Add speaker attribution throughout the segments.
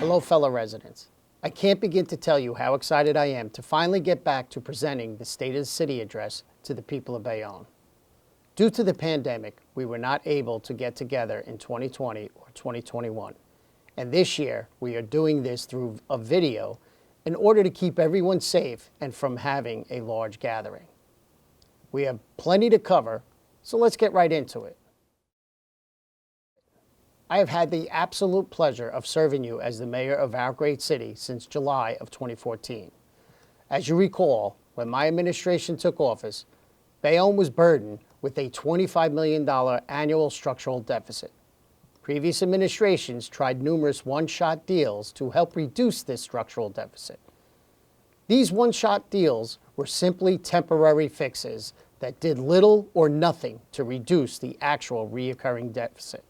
Speaker 1: Hello, fellow residents. I can't begin to tell you how excited I am to finally get back to presenting the State of the City address to the people of Bayonne. Due to the pandemic, we were not able to get together in 2020 or 2021. And this year, we are doing this through a video in order to keep everyone safe and from having a large gathering. We have plenty to cover, so let's get right into it. I have had the absolute pleasure of serving you as the mayor of our great city since July of 2014. As you recall, when my administration took office, Bayonne was burdened with a $25 million annual structural deficit. Previous administrations tried numerous one-shot deals to help reduce this structural deficit. These one-shot deals were simply temporary fixes that did little or nothing to reduce the actual reoccurring deficit.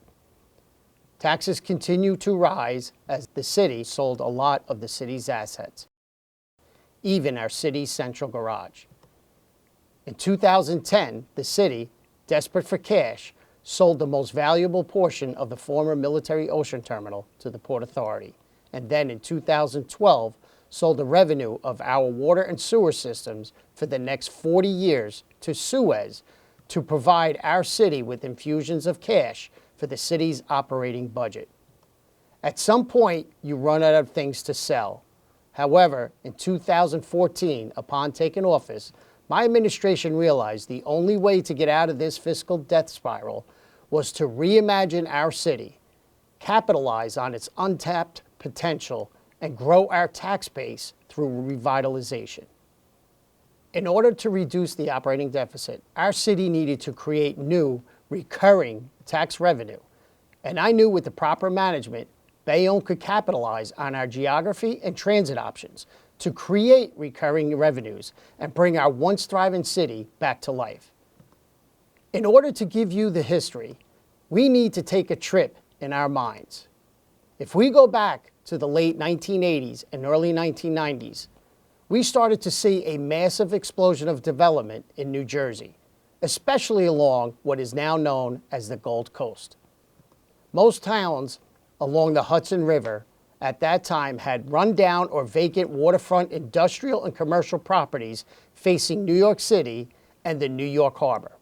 Speaker 1: Taxes continue to rise as the city sold a lot of the city's assets, even our city's central garage. In 2010, the city, desperate for cash, sold the most valuable portion of the former military ocean terminal to the Port Authority, and then in 2012, sold the revenue of our water and sewer systems for the next 40 years to Suez to provide our city with infusions of cash for the city's operating budget. At some point, you run out of things to sell. However, in 2014, upon taking office, my administration realized the only way to get out of this fiscal death spiral was to reimagine our city, capitalize on its untapped potential, and grow our tax base through revitalization. In order to reduce the operating deficit, our city needed to create new, recurring tax revenue. And I knew with the proper management, Bayonne could capitalize on our geography and transit options to create recurring revenues and bring our once thriving city back to life. In order to give you the history, we need to take a trip in our minds. If we go back to the late 1980s and early 1990s, we started to see a massive explosion of development in New Jersey, especially along what is now known as the Gold Coast. Most towns along the Hudson River at that time had rundown or vacant waterfront industrial and commercial properties facing New York City and the New York Harbor.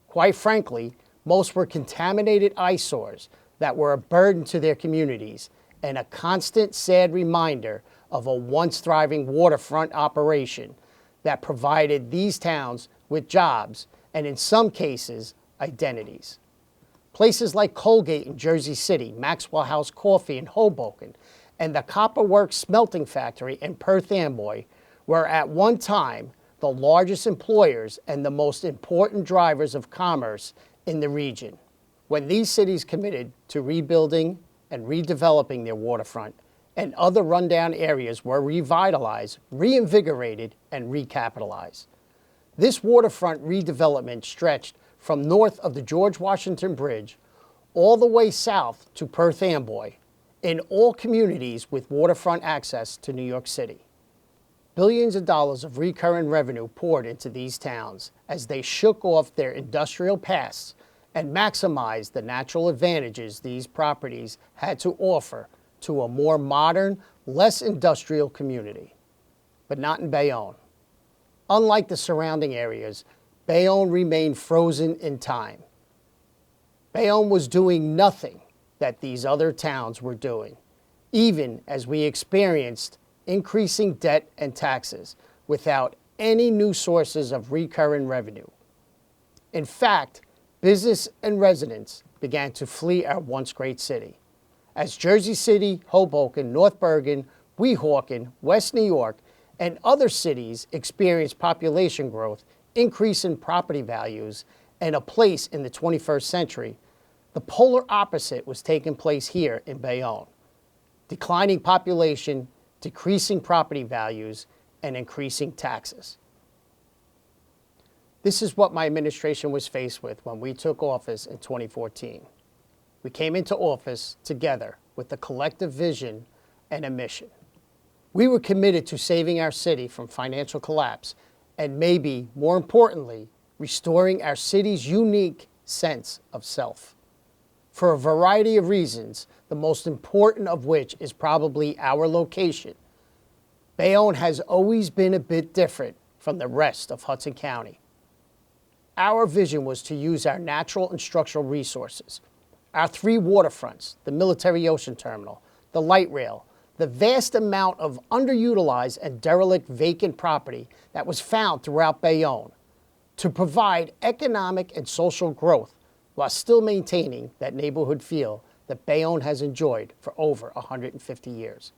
Speaker 1: Quite frankly, most were contaminated eyesores that were a burden to their communities and a constant sad reminder of a once thriving waterfront operation that provided these towns with jobs and in some cases, identities. Places like Colgate in Jersey City, Maxwell House Coffee in Hoboken, and the Copper Works Smelting Factory in Perth Amboy were at one time the largest employers and the most important drivers of commerce in the region. When these cities committed to rebuilding and redeveloping their waterfront, and other rundown areas were revitalized, reinvigorated, and recapitalized. This waterfront redevelopment stretched from north of the George Washington Bridge all the way south to Perth Amboy, in all communities with waterfront access to New York City. Billions of dollars of recurring revenue poured into these towns as they shook off their industrial pasts and maximized the natural advantages these properties had to offer to a more modern, less industrial community. But not in Bayonne. Unlike the surrounding areas, Bayonne remained frozen in time. Bayonne was doing nothing that these other towns were doing, even as we experienced increasing debt and taxes without any new sources of recurring revenue. In fact, business and residents began to flee our once great city. As Jersey City, Hoboken, North Bergen, Weehawken, West New York, and other cities experienced population growth, increase in property values, and a place in the 21st century, the polar opposite was taking place here in Bayonne. Declining population, decreasing property values, and increasing taxes. This is what my administration was faced with when we took office in 2014. We came into office together with a collective vision and a mission. We were committed to saving our city from financial collapse and maybe, more importantly, restoring our city's unique sense of self. for a variety of reasons, the most important of which is probably our location. Bayonne has always been a bit different from the rest of Hudson County. Our vision was to use our natural and structural resources, our 3 waterfronts, the military ocean terminal, the light rail, the vast amount of underutilized and derelict vacant property that was found throughout Bayonne, to provide economic and social growth while still maintaining that neighborhood feel that Bayonne has enjoyed for over 150 years.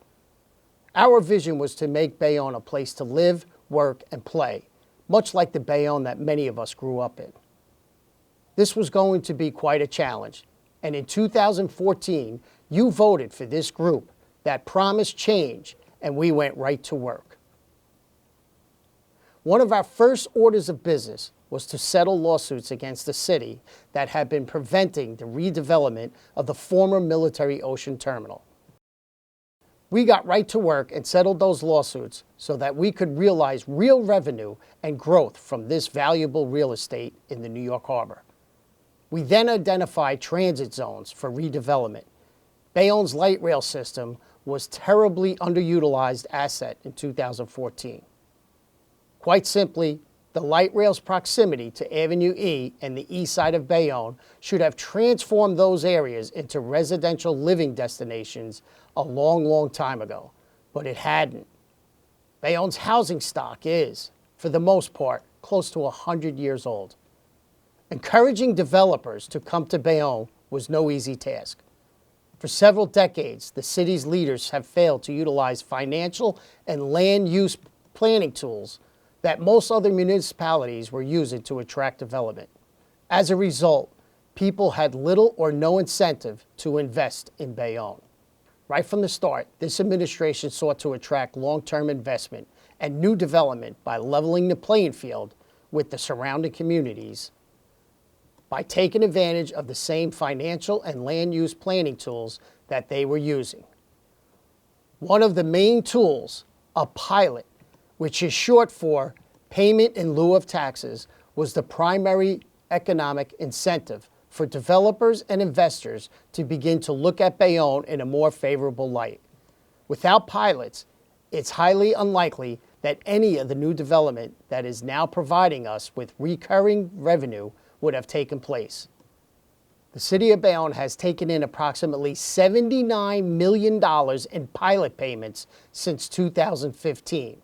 Speaker 1: Our vision was to make Bayonne a place to live, work, and play, much like the Bayonne that many of us grew up in. This was going to be quite a challenge, and in 2014, you voted for this group that promised change, and we went right to work. One of our first orders of business was to settle lawsuits against the city that had been preventing the redevelopment of the former military ocean terminal. We got right to work and settled those lawsuits so that we could realize real revenue and growth from this valuable real estate in the New York Harbor. We then identified transit zones for redevelopment. Bayonne's light rail system was terribly underutilized asset in 2014. Quite simply, the light rail's proximity to Avenue E and the east side of Bayonne should have transformed those areas into residential living destinations a long, long time ago, but it hadn't. Bayonne's housing stock is, for the most part, close to 100 years old. Encouraging developers to come to Bayonne was no easy task. For several decades, the city's leaders have failed to utilize financial and land use planning tools that most other municipalities were using to attract development. As a result, people had little or no incentive to invest in Bayonne. Right from the start, this administration sought to attract long-term investment and new development by leveling the playing field with the surrounding communities, by taking advantage of the same financial and land use planning tools that they were using. One of the main tools, a pilot, which is short for payment in lieu of taxes, was the primary economic incentive for developers and investors to begin to look at Bayonne in a more favorable light. Without pilots, it's highly unlikely that any of the new development that is now providing us with recurring revenue would have taken place. The city of Bayonne has taken in approximately $79 million in pilot payments since 2015.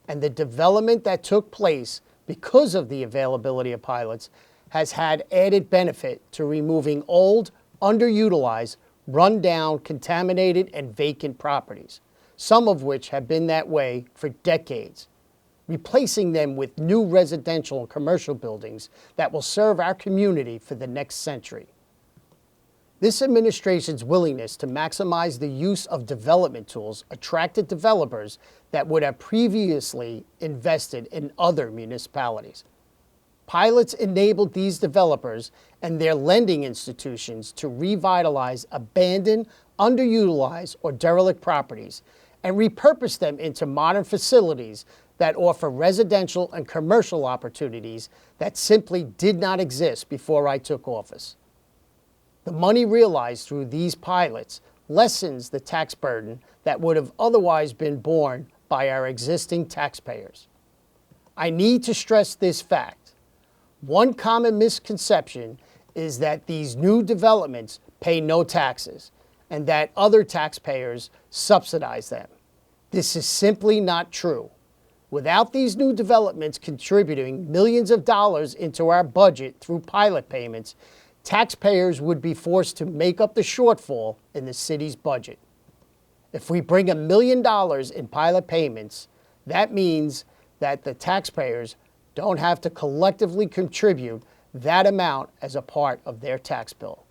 Speaker 1: And the development that took place because of the availability of pilots has had added benefit to removing old, underutilized, run-down, contaminated, and vacant properties, some of which have been that way for decades, replacing them with new residential and commercial buildings that will serve our community for the next century. This administration's willingness to maximize the use of development tools attracted developers that would have previously invested in other municipalities. Pilots enabled these developers and their lending institutions to revitalize abandoned, underutilized, or derelict properties and repurpose them into modern facilities that offer residential and commercial opportunities that simply did not exist before I took office. The money realized through these pilots lessens the tax burden that would have otherwise been borne by our existing taxpayers. I need to stress this fact. One common misconception is that these new developments pay no taxes and that other taxpayers subsidize them. This is simply not true. Without these new developments contributing millions of dollars into our budget through pilot payments, taxpayers would be forced to make up the shortfall in the city's budget. If we bring $1 million in pilot payments, that means that the taxpayers don't have to collectively contribute that amount as a part of their tax bill.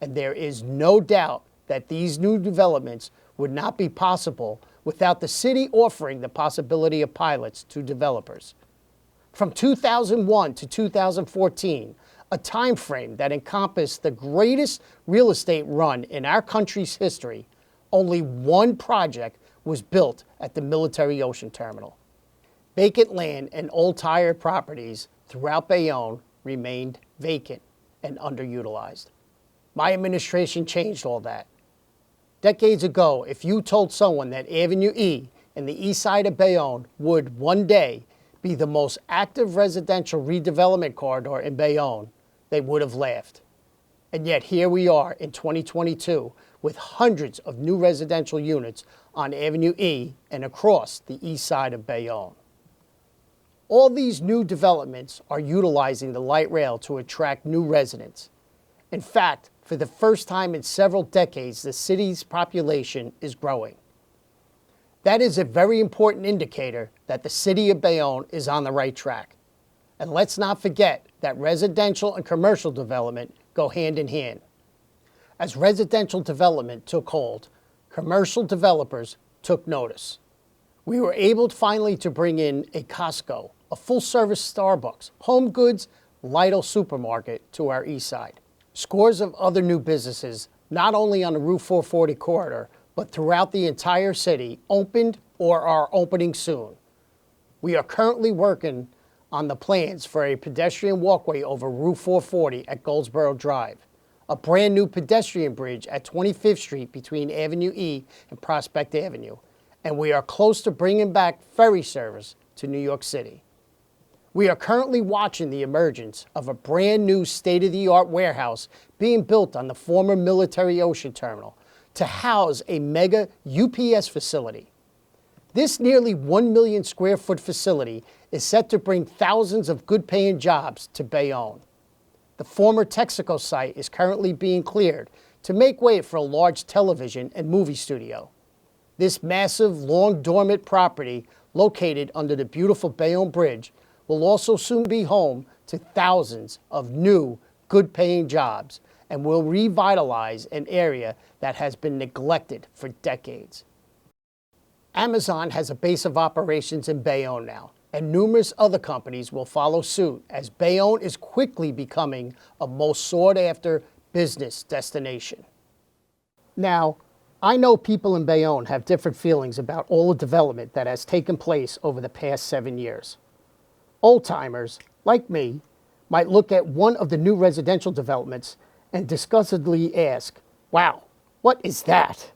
Speaker 1: And there is no doubt that these new developments would not be possible without the city offering the possibility of pilots to developers. From 2001 to 2014, a time frame that encompassed the greatest real estate run in our country's history, only one project was built at the military ocean terminal. Vacant land and old tired properties throughout Bayonne remained vacant and underutilized. My administration changed all that. Decades ago, if you told someone that Avenue E and the east side of Bayonne would one day be the most active residential redevelopment corridor in Bayonne, they would have laughed. And yet here we are in 2022 with hundreds of new residential units on Avenue E and across the east side of Bayonne. All these new developments are utilizing the light rail to attract new residents. In fact, for the first time in several decades, the city's population is growing. That is a very important indicator that the city of Bayonne is on the right track. And let's not forget that residential and commercial development go hand in hand. As residential development took hold, commercial developers took notice. We were able finally to bring in a Costco, a full-service Starbucks, Home Goods, Lidl supermarket to our east side. Scores of other new businesses, not only on the Route 440 corridor, but throughout the entire city, opened or are opening soon. We are currently working on the plans for a pedestrian walkway over Route 440 at Goldsboro Drive, a brand new pedestrian bridge at 25th Street between Avenue E and Prospect Avenue, and we are close to bringing back ferry service to New York City. We are currently watching the emergence of a brand new state-of-the-art warehouse being built on the former military ocean terminal to house a mega UPS facility. This nearly 1 million square foot facility is set to bring thousands of good-paying jobs to Bayonne. The former Texaco site is currently being cleared to make way for a large television and movie studio. This massive, long dormant property located under the beautiful Bayonne Bridge will also soon be home to thousands of new, good-paying jobs and will revitalize an area that has been neglected for decades. Amazon has a base of operations in Bayonne now, and numerous other companies will follow suit as Bayonne is quickly becoming a most sought-after business destination. Now, I know people in Bayonne have different feelings about all the development that has taken place over the past 7 years. Old-timers, like me, might look at one of the new residential developments and disgustedly ask, "Wow, what is that?"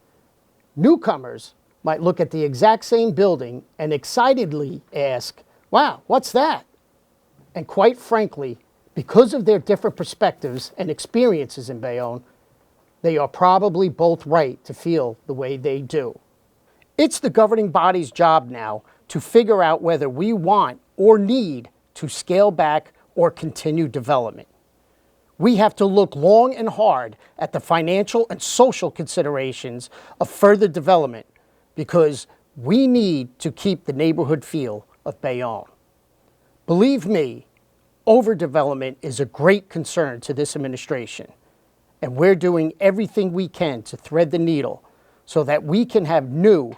Speaker 1: Newcomers might look at the exact same building and excitedly ask, "Wow, what's that?" And quite frankly, because of their different perspectives and experiences in Bayonne, they are probably both right to feel the way they do. It's the governing body's job now to figure out whether we want or need to scale back or continue development. We have to look long and hard at the financial and social considerations of further development because we need to keep the neighborhood feel of Bayonne. Believe me, overdevelopment is a great concern to this administration, and we're doing everything we can to thread the needle so that we can have new,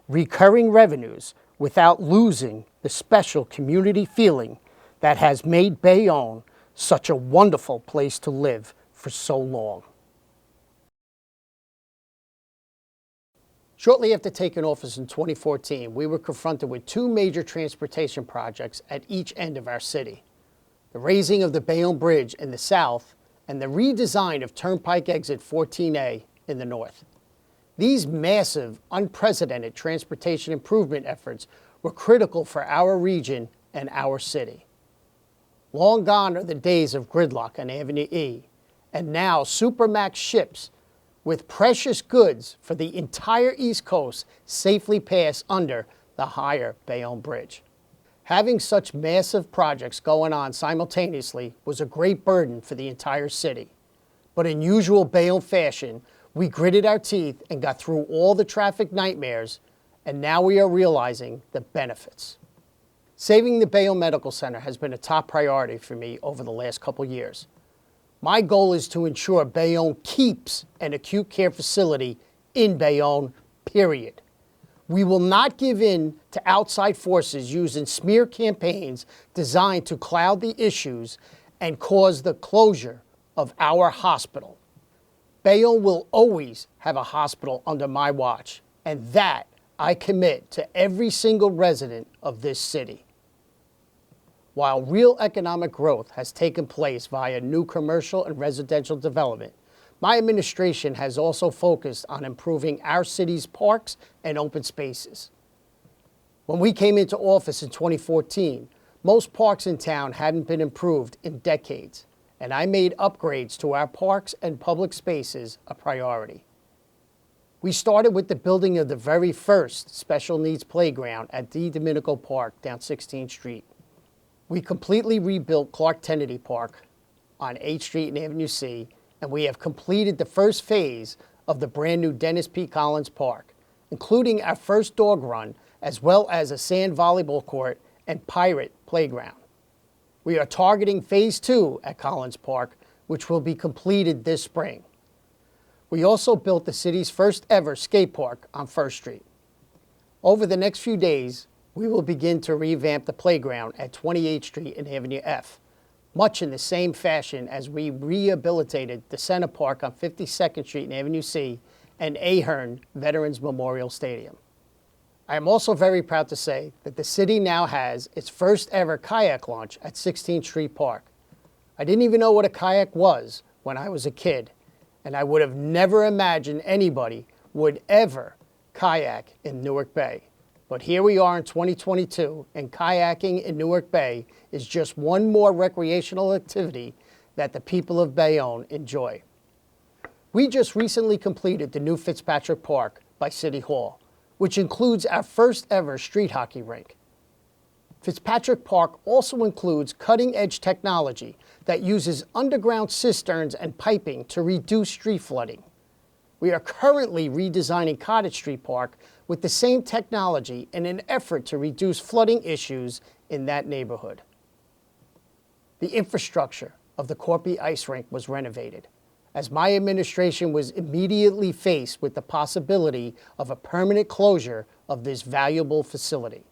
Speaker 1: recurring revenues without losing the special community feeling that has made Bayonne such a wonderful place to live for so long. Shortly after taking office in 2014, we were confronted with two major transportation projects at each end of our city: the raising of the Bayonne Bridge in the south and the redesign of Turnpike Exit 14A in the north. These massive, unprecedented transportation improvement efforts were critical for our region and our city. Long gone are the days of gridlock on Avenue E, and now Supermax ships with precious goods for the entire East Coast safely pass under the higher Bayonne Bridge. Having such massive projects going on simultaneously was a great burden for the entire city. But in usual Bayonne fashion, we gritted our teeth and got through all the traffic nightmares, and now we are realizing the benefits. Saving the Bayonne Medical Center has been a top priority for me over the last couple years. My goal is to ensure Bayonne keeps an acute care facility in Bayonne, period. We will not give in to outside forces using smear campaigns designed to cloud the issues and cause the closure of our hospital. Bayonne will always have a hospital under my watch, and that I commit to every single resident of this city. While real economic growth has taken place via new commercial and residential development, my administration has also focused on improving our city's parks and open spaces. When we came into office in 2014, most parks in town hadn't been improved in decades, and I made upgrades to our parks and public spaces a priority. We started with the building of the very first special needs playground at D. Domenico Park down 16th Street. We completely rebuilt Clark Kennedy Park on 8th Street and Avenue C, and we have completed the first phase of the brand new Dennis P. Collins Park, including our first dog run, as well as a sand volleyball court and pirate playground. We are targeting phase 2 at Collins Park, which will be completed this spring. We also built the city's first ever skate park on 1st Street. Over the next few days, we will begin to revamp the playground at 28th Street and Avenue F, much in the same fashion as we rehabilitated the Center Park on 52nd Street and Avenue C and Ahern Veterans Memorial Stadium. I am also very proud to say that the city now has its first ever kayak launch at 16th Street Park. I didn't even know what a kayak was when I was a kid, and I would have never imagined anybody would ever kayak in Newark Bay. But here we are in 2022, and kayaking in Newark Bay is just one more recreational activity that the people of Bayonne enjoy. We just recently completed the new Fitzpatrick Park by City Hall, which includes our first ever street hockey rink. Fitzpatrick Park also includes cutting-edge technology that uses underground cisterns and piping to reduce street flooding. We are currently redesigning Cottage Street Park with the same technology in an effort to reduce flooding issues in that neighborhood. The infrastructure of the Corby Ice Rink was renovated, as my administration was immediately faced with the possibility of a permanent closure of this valuable facility.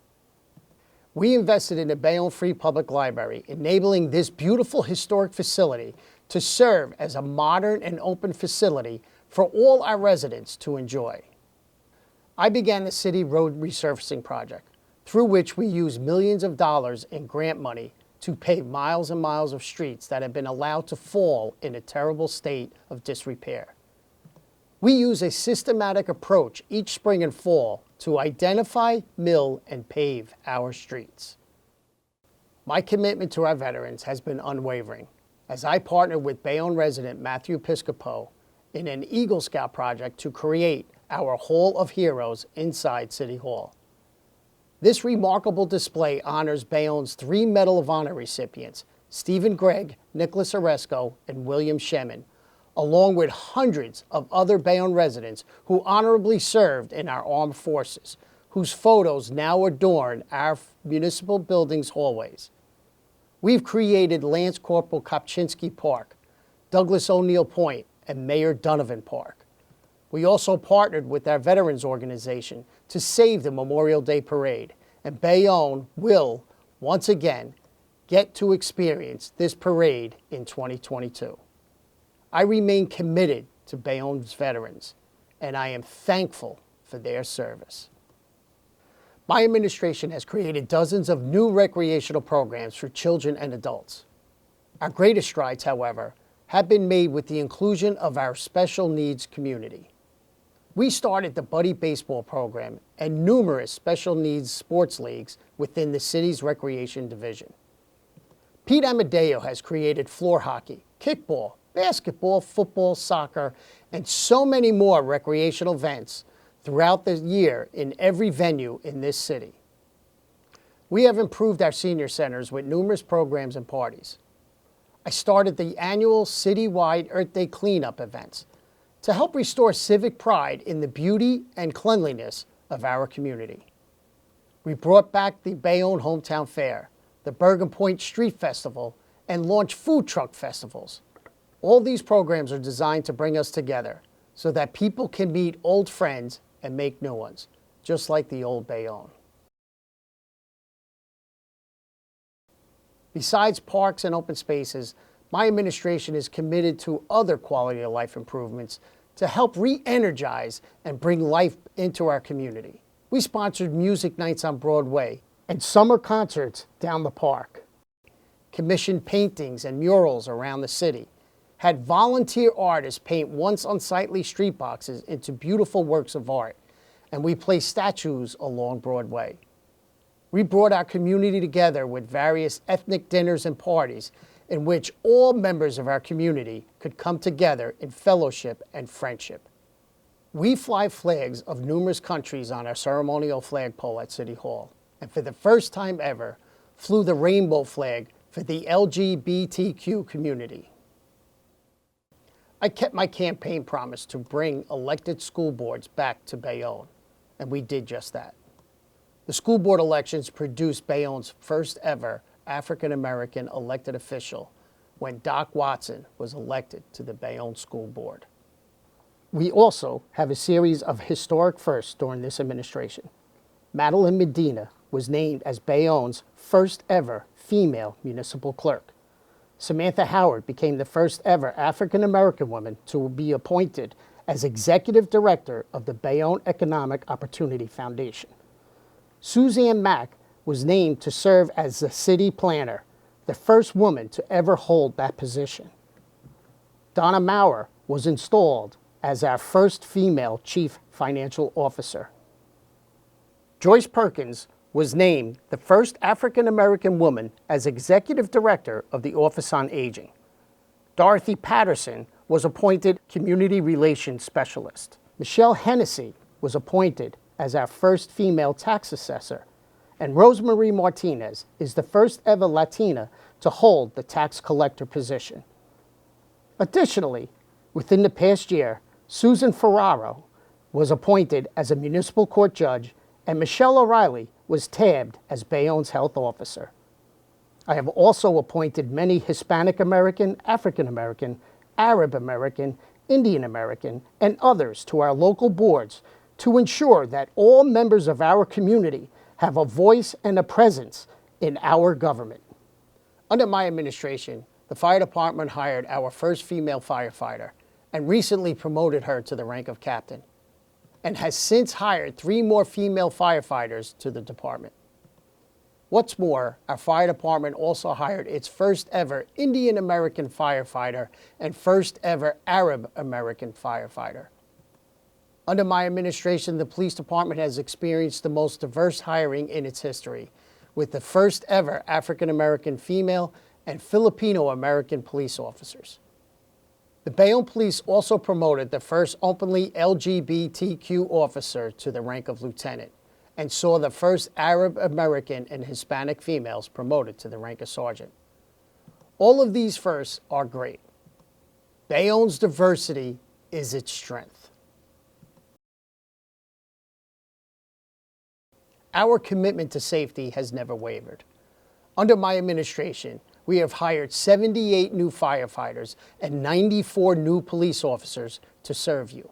Speaker 1: We invested in a Bayonne Free Public Library, enabling this beautiful historic facility to serve as a modern and open facility for all our residents to enjoy. I began the City Road Resurfacing Project, through which we use millions of dollars in grant money to pave miles and miles of streets that have been allowed to fall in a terrible state of disrepair. We use a systematic approach each spring and fall to identify, mill, and pave our streets. My commitment to our veterans has been unwavering, as I partnered with Bayonne resident Matthew Piscopo in an Eagle Scout project to create our Hall of Heroes inside City Hall. This remarkable display honors Bayonne's 3 Medal of Honor recipients, Stephen Gregg, Nicholas Oresco, and William Shemin, along with hundreds of other Bayonne residents who honorably served in our armed forces, whose photos now adorn our municipal buildings' hallways. We've created Lance Corporal Kopczynski Park, Douglas O'Neill Point, and Mayor Donovan Park. We also partnered with our veterans organization to save the Memorial Day Parade, and Bayonne will, once again, get to experience this parade in 2022. I remain committed to Bayonne's veterans, and I am thankful for their service. My administration has created dozens of new recreational programs for children and adults. Our greatest strides, however, have been made with the inclusion of our special needs community. We started the Buddy Baseball program and numerous special needs sports leagues within the city's recreation division. Pete Amadeo has created floor hockey, kickball, basketball, football, soccer, and so many more recreational events throughout the year in every venue in this city. We have improved our senior centers with numerous programs and parties. I started the annual citywide Earth Day cleanup events to help restore civic pride in the beauty and cleanliness of our community. We brought back the Bayonne Hometown Fair, the Bergen Point Street Festival, and launched food truck festivals. All these programs are designed to bring us together so that people can meet old friends and make new ones, just like the old Bayonne. Besides parks and open spaces, my administration is committed to other quality of life improvements to help re-energize and bring life into our community. We sponsored music nights on Broadway and summer concerts down the park, commissioned paintings and murals around the city, had volunteer artists paint once unsightly street boxes into beautiful works of art, and we placed statues along Broadway. We brought our community together with various ethnic dinners and parties in which all members of our community could come together in fellowship and friendship. We fly flags of numerous countries on our ceremonial flagpole at City Hall, and for the first time ever, flew the rainbow flag for the LGBTQ community. I kept my campaign promise to bring elected school boards back to Bayonne, and we did just that. The school board elections produced Bayonne's first ever African-American elected official when Doc Watson was elected to the Bayonne School Board. We also have a series of historic firsts during this administration. Madeline Medina was named as Bayonne's first ever female municipal clerk. Samantha Howard became the first ever African-American woman to be appointed as Executive Director of the Bayonne Economic Opportunity Foundation. Suzanne Mack was named to serve as the City Planner, the first woman to ever hold that position. Donna Maurer was installed as our first female Chief Financial Officer. Joyce Perkins was named the first African-American woman as Executive Director of the Office on Aging. Dorothy Patterson was appointed Community Relations Specialist. Michelle Hennessy was appointed as our first female tax assessor, and Rosemarie Martinez is the first ever Latina to hold the tax collector position. Additionally, within the past year, Susan Ferraro was appointed as a municipal court judge, and Michelle O'Reilly was tabbed as Bayonne's health officer. I have also appointed many Hispanic American, African American, Arab American, Indian American, and others to our local boards to ensure that all members of our community have a voice and a presence in our government. Under my administration, the fire department hired our first female firefighter and recently promoted her to the rank of captain, and has since hired 3 more female firefighters to the department. What's more, our fire department also hired its first ever Indian American firefighter and first ever Arab American firefighter. Under my administration, the police department has experienced the most diverse hiring in its history, with the first ever African American female and Filipino American police officers. The Bayonne Police also promoted the first openly LGBTQ officer to the rank of lieutenant, and saw the first Arab American and Hispanic females promoted to the rank of sergeant. All of these firsts are great. Bayonne's diversity is its strength. Our commitment to safety has never wavered. Under my administration, we have hired 78 new firefighters and 94 new police officers to serve you.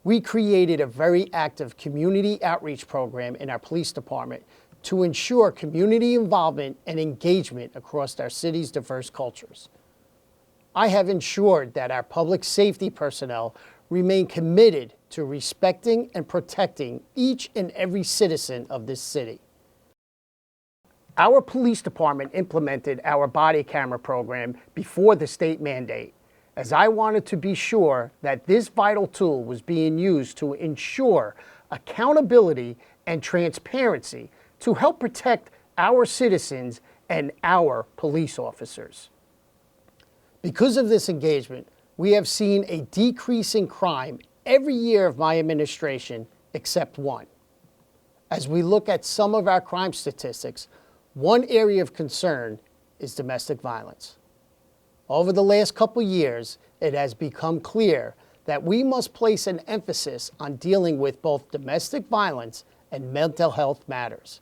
Speaker 1: We created a very active community outreach program in our police department to ensure community involvement and engagement across our city's diverse cultures. I have ensured that our public safety personnel remain committed to respecting and protecting each and every citizen of this city. Our police department implemented our body camera program before the state mandate, as I wanted to be sure that this vital tool was being used to ensure accountability and transparency to help protect our citizens and our police officers. Because of this engagement, we have seen a decrease in crime every year of my administration except one. As we look at some of our crime statistics, one area of concern is domestic violence. Over the last couple years, it has become clear that we must place an emphasis on dealing with both domestic violence and mental health matters.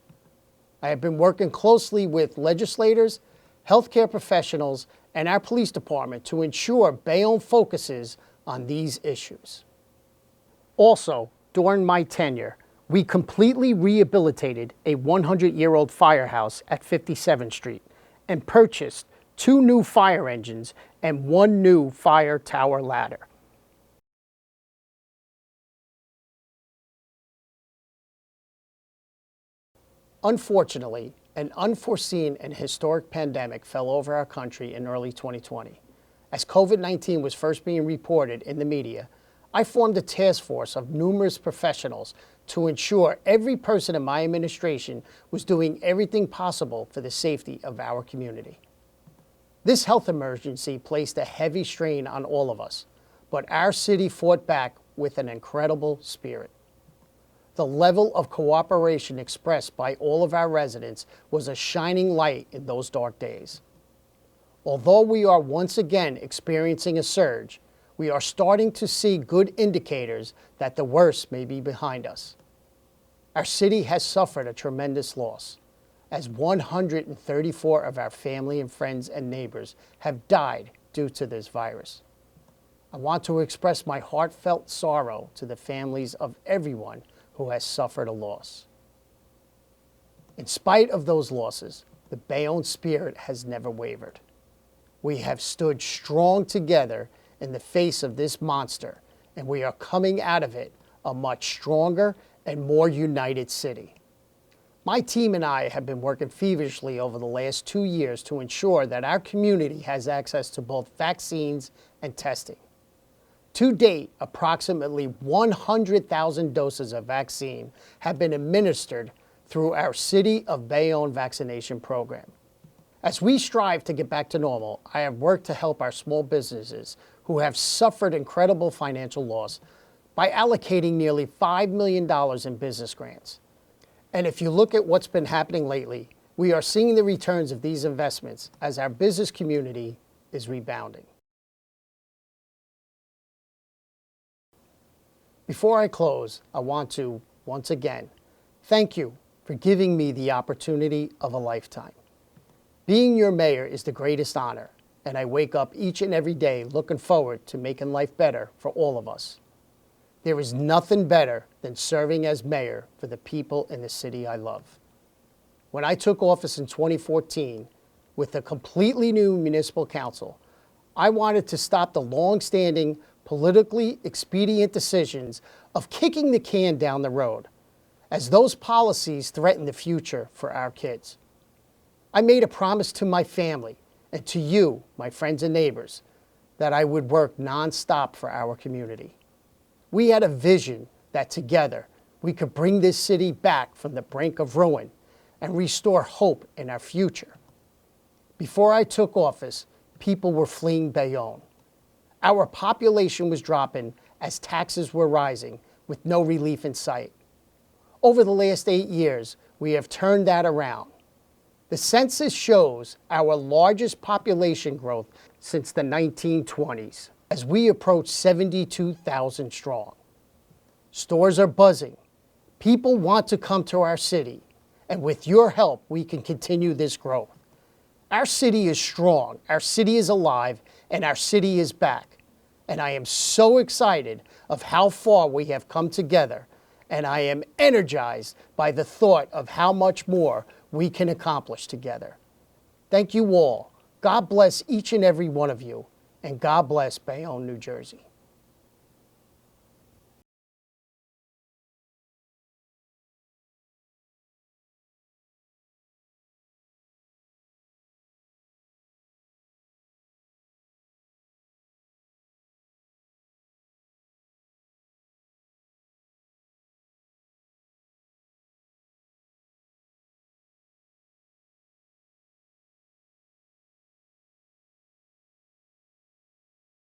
Speaker 1: I have been working closely with legislators, healthcare professionals, and our police department to ensure Bayonne focuses on these issues. Also, during my tenure, we completely rehabilitated a 100-year-old firehouse at 57th Street and purchased 2 new fire engines and 1 new fire tower ladder. Unfortunately, an unforeseen and historic pandemic fell over our country in early 2020, As COVID-19 was first being reported in the media, I formed a task force of numerous professionals to ensure every person in my administration was doing everything possible for the safety of our community. This health emergency placed a heavy strain on all of us, but our city fought back with an incredible spirit. The level of cooperation expressed by all of our residents was a shining light in those dark days. Although we are once again experiencing a surge, we are starting to see good indicators that the worst may be behind us. Our city has suffered a tremendous loss, as 134 of our family and friends and neighbors have died due to this virus. I want to express my heartfelt sorrow to the families of everyone who has suffered a loss. In spite of those losses, the Bayonne spirit has never wavered. We have stood strong together in the face of this monster, and we are coming out of it a much stronger and more united city. My team and I have been working feverishly over the last 2 years to ensure that our community has access to both vaccines and testing. To date, approximately 100,000 doses of vaccine have been administered through our City of Bayonne vaccination program. As we strive to get back to normal, I have worked to help our small businesses who have suffered incredible financial loss by allocating nearly $5 million in business grants. And if you look at what's been happening lately, we are seeing the returns of these investments as our business community is rebounding. Before I close, I want to, once again, thank you for giving me the opportunity of a lifetime. Being your mayor is the greatest honor, and I wake up each and every day looking forward to making life better for all of us. There is nothing better than serving as mayor for the people in the city I love. When I took office in 2014, with a completely new municipal council, I wanted to stop the long-standing, politically expedient decisions of kicking the can down the road, as those policies threaten the future for our kids. I made a promise to my family and to you, my friends and neighbors, that I would work nonstop for our community. We had a vision that together we could bring this city back from the brink of ruin and restore hope in our future. Before I took office, people were fleeing Bayonne. Our population was dropping as taxes were rising with no relief in sight. Over the last 8 years, we have turned that around. The census shows our largest population growth since the 1920s, as we approach 72,000 strong. Stores are buzzing. People want to come to our city, and with your help, we can continue this growth. Our city is strong, our city is alive, and our city is back. And I am so excited of how far we have come together, and I am energized by the thought of how much more we can accomplish together. Thank you all. God bless each and every one of you, and God bless Bayonne, New Jersey.